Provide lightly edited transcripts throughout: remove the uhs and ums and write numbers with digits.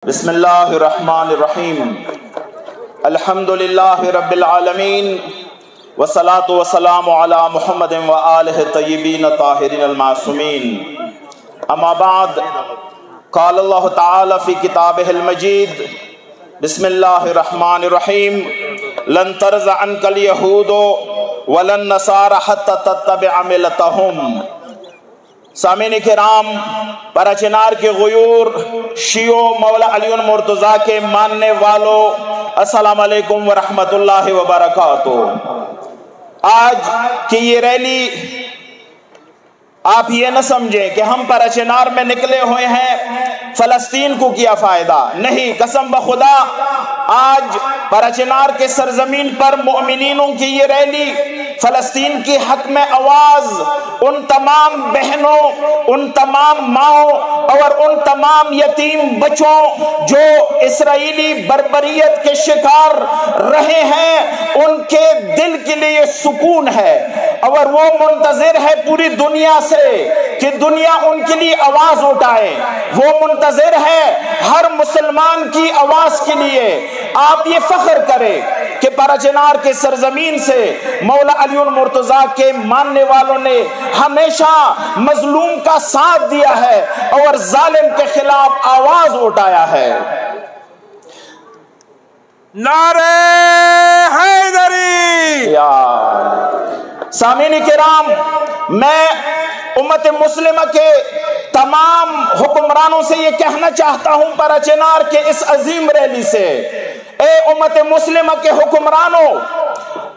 بسم اللہ الرحمن الرحیم الحمدللہ رب العالمین والصلاة والسلام علی محمد وآلہ الطیبین الطاہرین المعصومین اما بعد قال اللہ تعالی فی کتابہ المجید بسم اللہ الرحمن الرحیم لن ترضى عنک الیہود ولن النصارى حتی تتبع ملتہم۔ سامعین کرام، پرچنار کے غیور، شیعوں، مولا علی المرتضیٰ کے ماننے والوں، السلام علیکم ورحمت اللہ وبرکاتہ۔ آج کی یہ ریلی آپ یہ نہ سمجھیں کہ ہم پرچنار میں نکلے ہوئے ہیں فلسطین کو کیا فائدہ، نہیں، قسم بخدا آج پرچنار کے سرزمین پر مومنینوں کی یہ ریلی فلسطین کی حق میں آواز ان تمام بہنوں، ان تمام ماؤں اور ان تمام یتیم بچوں جو اسرائیلی بربریت کے شکار رہے ہیں، ان کے دل کے لیے سکون ہے اور وہ منتظر ہے پوری دنیا سے کہ دنیا ان کے لیے آواز اٹھائے۔ وہ منتظر ہے ہر مسلمان کی آواز کے لیے۔ آپ یہ فخر کریں کہ پرچنار کے سرزمین سے مولا علی المرتضیٰ کے ماننے والوں نے ہمیشہ مظلوم کا ساتھ دیا ہے اور ظالم کے خلاف آواز اٹھایا ہے۔ نعرہ حیدری۔ سامعین کرام، میں امت مسلمہ کے تمام حکمرانوں سے یہ کہنا چاہتا ہوں پرچنار کے اس عظیم ریلی سے، اے امت مسلمہ کے حکمرانوں،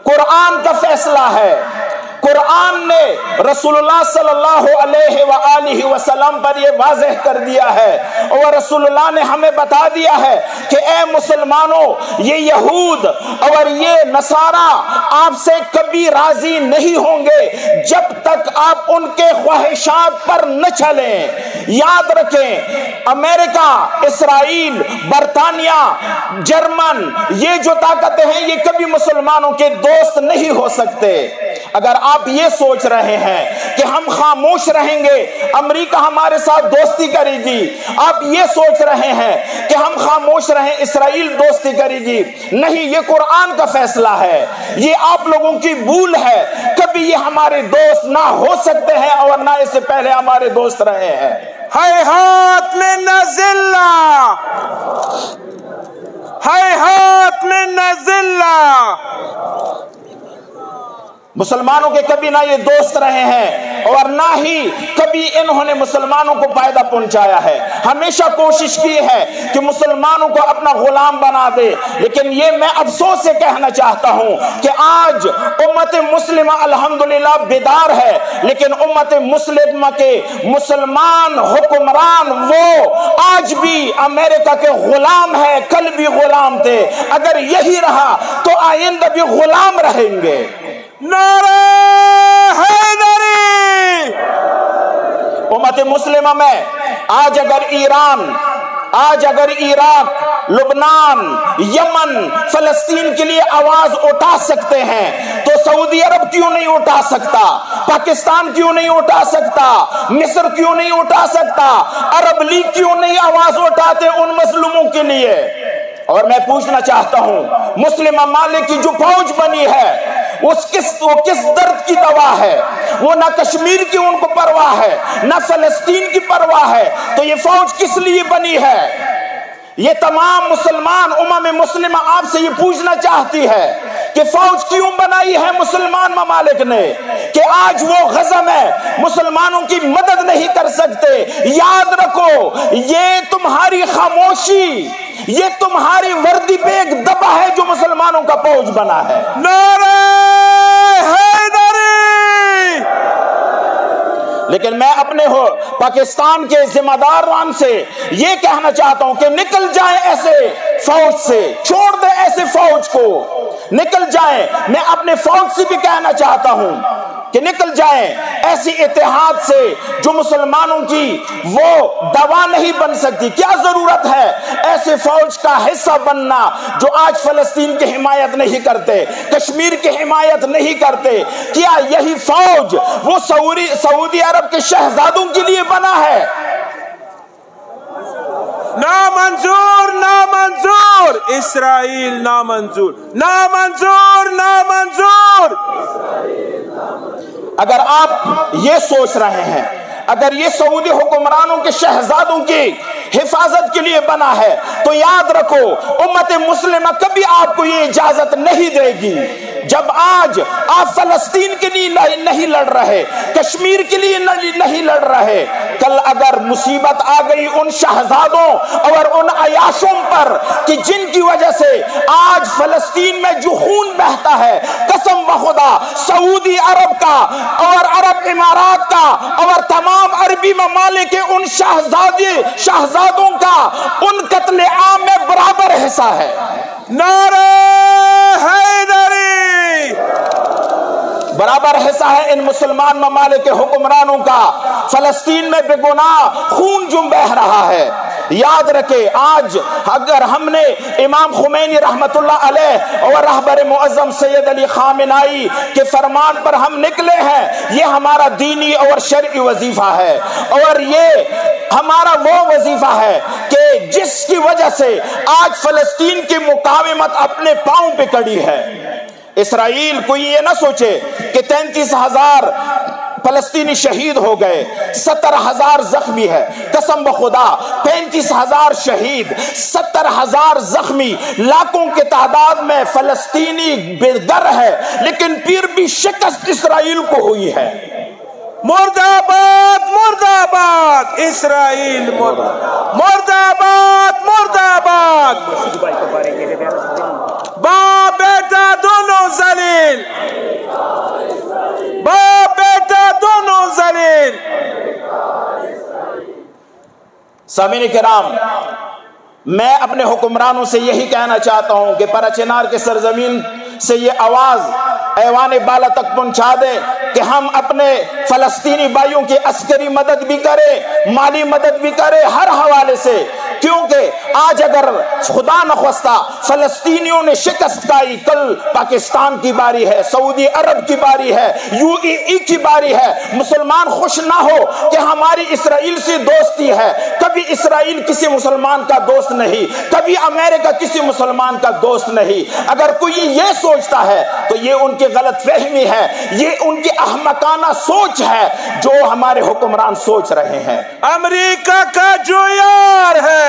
قرآن کا فیصلہ ہے۔ قرآن نے رسول اللہ صلی اللہ علیہ وآلہ وسلم پر یہ واضح کر دیا ہے اور رسول اللہ نے ہمیں بتا دیا ہے کہ اے مسلمانوں، یہ یہود اور یہ نصارہ آپ سے کبھی راضی نہیں ہوں گے جب تک آپ ان کے خواہشات پر نہ چلیں۔ یاد رکھیں، امریکہ، اسرائیل، برطانیہ، جرمن، یہ جو طاقتیں ہیں یہ کبھی مسلمانوں کے دوست نہیں ہو سکتے۔ اگر آپ یہ سوچ رہے ہیں کہ ہم خاموش رہیں گے، امریکہ ہمارے ساتھ دوستی کرے گی، آپ یہ سوچ رہے ہیں کہ ہم خاموش رہیں، اسرائیل دوستی کرے گی، نہیں، یہ قرآن کا فیصلہ ہے، یہ آپ لوگوں کی بھول ہے۔ کبھی یہ ہمارے دوست نہ ہو سکتے ہیں اور نہ اس سے پہلے ہمارے دوست رہے ہیں۔ ہیہات من ذلہ، ہیہات من ذلہ۔ مسلمانوں کے کبھی نہ یہ دوست رہے ہیں اور نہ ہی کبھی انہوں نے مسلمانوں کو فائدہ پہنچایا ہے۔ ہمیشہ کوشش کی ہے کہ مسلمانوں کو اپنا غلام بنا دے، لیکن یہ میں افسوس سے کہنا چاہتا ہوں کہ آج امت مسلمہ الحمدللہ بیدار ہے، لیکن امت مسلمہ کے مسلمان حکمران وہ آج بھی امریکہ کے غلام ہیں، کل بھی غلام تھے، اگر یہی رہا تو آئندہ بھی غلام رہیں گے۔ نعرہ حیدری۔ امت مسلمہ میں آج اگر ایران، آج اگر عراق، لبنان، یمن، فلسطین کے لیے آواز اٹھا سکتے ہیں تو سعودی عرب کیوں نہیں اٹھا سکتا؟ پاکستان کیوں نہیں اٹھا سکتا؟ مصر کیوں نہیں اٹھا سکتا؟ عرب لیگ کیوں نہیں آواز اٹھاتے ان مظلوموں کے لیے؟ اور میں پوچھنا چاہتا ہوں، مسلم ممالک کی جو فوج بنی ہے وہ کس درد کی دوا ہے؟ وہ نہ کشمیر کی ان کو پرواہ ہے، نہ فلسطین کی پرواہ ہے، تو یہ فوج کس لیے بنی ہے؟ یہ تمام مسلمان امم مسلمہ آپ سے یہ پوچھنا چاہتی ہے کہ فوج کیوں بنائی ہے مسلمان ممالک نے کہ آج وہ غزہ میں مسلمانوں کی مدد نہیں کر سکتے؟ یاد رکھو، یہ تمہاری خاموشی، یہ تمہاری وردی پہ ایک دبا ہے جو مسلمانوں کا فوج بنا ہے۔ نعرہ حیدری۔ لیکن میں اپنے پاکستان کے ذمہ داران سے یہ کہنا چاہتا ہوں کہ نکل جائیں ایسے فوج سے، چھوڑ دیں ایسے فوج کو، نکل جائیں۔ میں اپنے فوج سے بھی کہنا چاہتا ہوں کہ نکل جائیں ایسی اتحاد سے جو مسلمانوں کی وہ دوا نہیں بن سکتی۔ کیا ضرورت ہے ایسے فوج کا حصہ بننا جو آج فلسطین کی حمایت نہیں کرتے، کشمیر کی حمایت نہیں کرتے؟ کیا یہی فوج وہ سعودی عرب کے شہزادوں کے لیے بنا ہے؟ نامنظور نامنظور، اسرائیل نامنظور نامنظور نامنظور۔ اگر آپ یہ سوچ رہے ہیں، اگر یہ سعودی حکمرانوں کے شہزادوں کی حفاظت کے لیے بنا ہے، تو یاد رکھو امت مسلمہ کبھی آپ کو یہ اجازت نہیں دے گی۔ جب آج آپ فلسطین کے لیے نہیں لڑ رہے، کشمیر کے لیے نہیں لڑ رہے، کل اگر مصیبت آ گئی ان شہزادوں اور ان عیاشوں پر کہ جن کی وجہ سے آج فلسطین میں جو خون بہتا ہے، قسم بخدا سعودی عرب کا اور عرب امارات کا اور تمام عربی ممالک کے ان شہزادوں کا ان قتل عام میں برابر حصہ ہے۔ نعرہ حیدری، برابر حصہ ہے ان مسلمان ممالک کے حکمرانوں کا۔ فلسطین میں بے گناہ خون جو بہہ رہا ہے، یاد رکھے آج اگر ہم نے امام خمینی رحمت اللہ علیہ اور رہبر معظم سید علی خامنائی کے فرمان پر ہم نکلے ہیں، یہ ہمارا دینی اور شرعی وظیفہ ہے، اور یہ ہمارا وہ وظیفہ ہے کہ جس کی وجہ سے آج فلسطین کی مقاومت اپنے پاؤں پہ کڑی ہے۔ اسرائیل کوئی یہ نہ سوچے کہ 33,000 فلسطینی شہید ہو گئے، 70,000 زخمی ہے۔ قسم بخدا 35,000 شہید، 70,000 زخمی، لاکھوں کے تعداد میں فلسطینی بے در ہے، لیکن پھر بھی شکست اسرائیل کو ہوئی ہے۔ مرد آباد مرد آباد، اسرائیل مرد آباد مرد آباد، باپ بیٹا دونوں ذلیل، باپ بیٹا دونوں ذلیل۔ سامعین کرام، میں اپنے حکمرانوں سے یہی کہنا چاہتا ہوں کہ پرچنار کے سرزمین سے یہ آواز ایوان بالا تک پہنچا دے کہ ہم اپنے فلسطینی بھائیوں کی عسکری مدد بھی کریں، مالی مدد بھی کریں، ہر حوالے سے، کیونکہ آج اگر خدا نخواستہ فلسطینیوں نے شکست پائی، کل پاکستان کی باری ہے، سعودی عرب کی باری ہے، UAE کی باری ہے۔ مسلمان خوش نہ ہو کہ ہماری اسرائیل سے دوستی ہے، کبھی اسرائیل کسی مسلمان کا دوست نہیں، کبھی امریکہ کسی مسلمان کا دوست نہیں۔ اگر کوئی یہ سوچتا ہے تو یہ ان کی غلط فہمی ہے، یہ ان کی احمقانہ سوچ ہے جو ہمارے حکمران سوچ رہے ہیں۔ امریکہ کا جو یار ہے،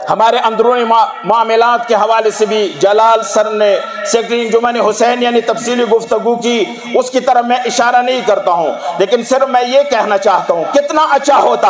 ہمارے اندرونی معاملات کے حوالے سے بھی جلال سر نے سیکرٹری انجمن حسین یعنی تفصیلی گفتگو کی، اس کی طرف میں اشارہ نہیں کرتا ہوں، لیکن صرف میں یہ کہنا چاہتا ہوں کتنا اچھا ہوتا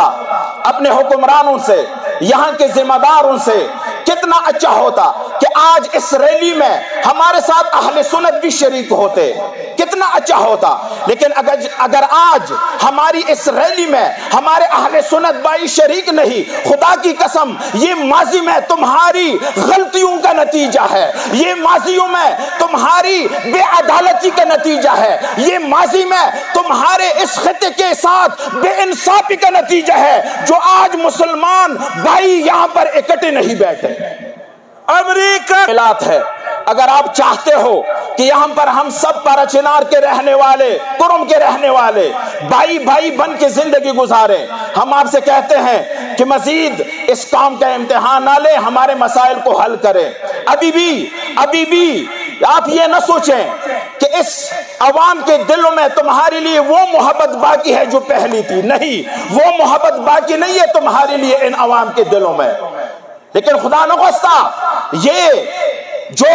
اپنے حکمرانوں سے، یہاں کے ذمہ داروں سے، کتنا اچھا ہوتا کہ آج اس ریلی میں ہمارے ساتھ اہل سنت بھی شریک ہوتے، کتنا اچھا ہوتا۔ لیکن اگر آج ہماری اس ریلی میں ہمارے اہل سنت بھائی شریک نہیں، خدا کی قسم یہ ماضی میں تمہاری غلطیوں کا نتیجہ ہے، یہ ماضیوں میں تمہاری بے عدالتی کا نتیجہ ہے، یہ ماضی میں تمہارے اس خطے کے ساتھ بے انصافی کا نتیجہ ہے، جو آج مسلمان بھائی یہاں پر اکٹھے نہیں بیٹھے۔ امریکہ ملات ہے، اگر آپ چاہتے ہو کہ یہاں پر ہم سب پرچنار کے رہنے والے، کرم کے رہنے والے بھائی بھائی بن کے زندگی گزاریں، ہم آپ سے کہتے ہیں کہ مزید اس کام کا امتحان نہ لیں، ہمارے مسائل کو حل کریں۔ ابھی بھی آپ یہ نہ سوچیں کہ اس عوام کے دلوں میں تمہارے لیے وہ محبت باقی ہے جو پہلی تھی، نہیں، وہ محبت باقی نہیں ہے تمہارے لیے ان عوام کے دلوں میں۔ لیکن خدا نخواستہ یہ جو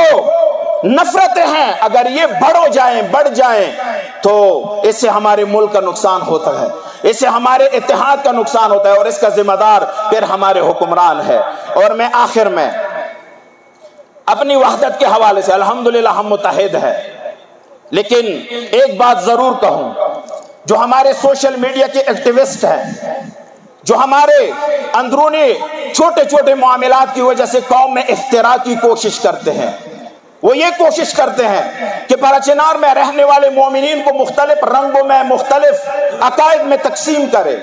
نفرتیں ہیں اگر یہ بڑھ جائیں تو اس سے ہمارے ملک کا نقصان ہوتا ہے، اس سے ہمارے اتحاد کا نقصان ہوتا ہے، اور اس کا ذمہ دار پھر ہمارے حکمران ہے۔ اور میں آخر میں اپنی وحدت کے حوالے سے الحمدللہ ہم متحد ہیں، لیکن ایک بات ضرور کہوں، جو ہمارے سوشل میڈیا کے ایکٹیوسٹ ہیں، جو ہمارے اندرونی چھوٹے چھوٹے معاملات کی وجہ سے قوم میں افتراء کی کوشش کرتے ہیں، وہ یہ کوشش کرتے ہیں کہ پرچنار میں رہنے والے مومنین کو مختلف رنگوں میں، مختلف عقائد میں تقسیم کرے۔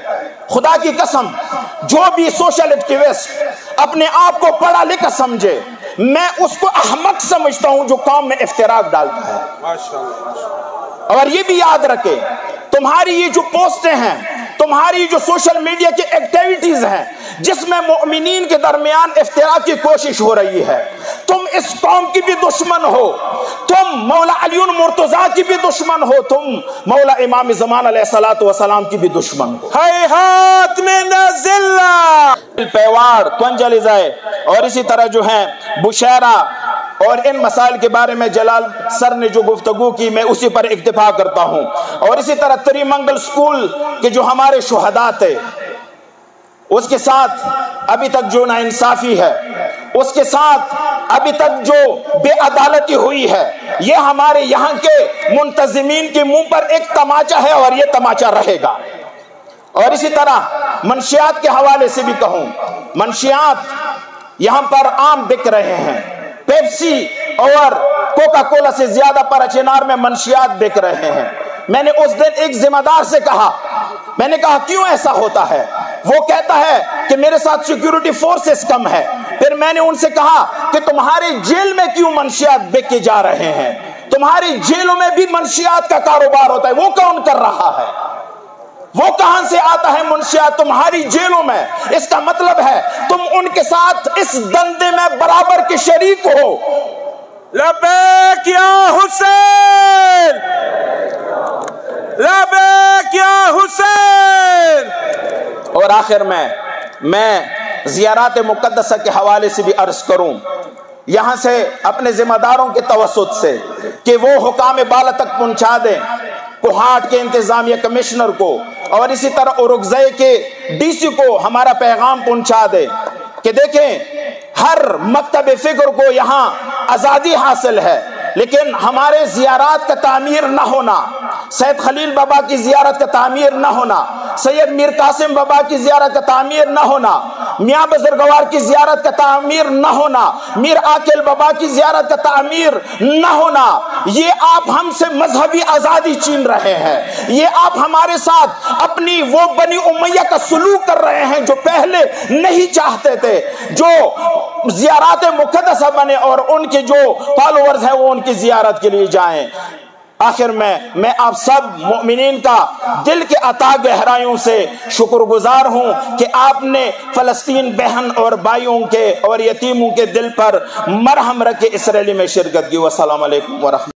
خدا کی قسم جو بھی سوشل ایکٹیوسٹ اپنے آپ کو پڑھا لکھا سمجھے، میں اس کو احمق سمجھتا ہوں جو قوم میں افتراء ڈالتا ہے۔ اور یہ بھی یاد رکھے تمہاری یہ جو پوسٹیں ہیں تمہاری جو سوشل میڈیا کی ایکٹیویٹیز ہیں جس میں مؤمنین کے درمیان افتراق کی کوشش ہو رہی ہے، تم اس قوم کی بھی دشمن ہو، تم مولا علی مرتضیٰ کی بھی دشمن ہو، تم مولا امام زمان علیہ السلام کی بھی دشمن ہو۔ ہیہات من الذلہ پیواڑ، کنجل ازائے اور اسی طرح جو ہیں بشیرہ اور ان مسائل کے بارے میں جلال سر نے جو گفتگو کی میں اسی پر اکتفا کرتا ہوں۔ اور اسی طرح تری منگل سکول کے جو ہمارے شہداء تھے، اس کے ساتھ ابھی تک جو ناانصافی ہے، اس کے ساتھ ابھی تک جو بے عدالتی ہوئی ہے، یہ ہمارے یہاں کے منتظمین کے منہ پر ایک تماچا ہے اور یہ تماچا رہے گا۔ اور اسی طرح منشیات کے حوالے سے بھی کہوں، منشیات یہاں پر عام بک رہے ہیں، پیپسی اور کوکا کولا سے زیادہ پرچنار میں منشیات بک رہے ہیں۔ میں نے اس دن ایک ذمہ دار سے کہا، میں نے کہا کیوں ایسا ہوتا ہے؟ وہ کہتا ہے کہ میرے ساتھ سیکیورٹی فورسز کم ہے۔ پھر میں نے ان سے کہا کہ تمہاری جیل میں کیوں منشیات بکے جا رہے ہیں؟ تمہاری جیلوں میں بھی منشیات کا کاروبار ہوتا ہے، وہ کون کر رہا ہے؟ وہ کہاں سے آتا ہے منشیات تمہاری جیلوں میں؟ اس کا مطلب ہے تم ان کے ساتھ اس دندے میں برابر کے شریک ہو۔ لبیک یا حسین، لبیک یا حسین۔ اور آخر میں زیارات مقدسہ کے حوالے سے بھی عرض کروں، یہاں سے اپنے ذمہ داروں کے توسط سے کہ وہ حکام بالا تک پہنچا دیں، کوہاٹ کے انتظامیہ کمشنر کو اور اسی طرح اورگزے کے ڈی سی کو ہمارا پیغام پہنچا دے کہ دیکھیں ہر مکتب فکر کو یہاں آزادی حاصل ہے، لیکن ہمارے زیارات کا تعمیر نہ ہونا، سید خلیل بابا کی زیارت کا تعمیر نہ ہونا، سید میر قاسم بابا کی زیارت کا تعمیر نہ ہونا، میاں بزرگوار کی زیارت کا تعمیر نہ ہونا، میر عاقل بابا کی زیارت کا تعمیر نہ ہونا، یہ آپ ہم سے مذہبی آزادی چھین رہے ہیں، یہ آپ ہمارے ساتھ اپنی وہ بنی امیہ کا سلوک کر رہے ہیں جو پہلے نہیں چاہتے تھے، جو زیارات مقدسہ بنے اور ان کے جو فالوورز ہیں وہ ان کی زیارت کے لیے جائیں۔ آخر میں آپ سب مؤمنین کا دل کے عطا گہرائیوں سے شکر گزار ہوں کہ آپ نے فلسطین بہن اور بھائیوں کے اور یتیموں کے دل پر مرہم رکھ کے اس ریلی میں شرکت کی۔ والسلام علیکم ورحمۃ اللہ۔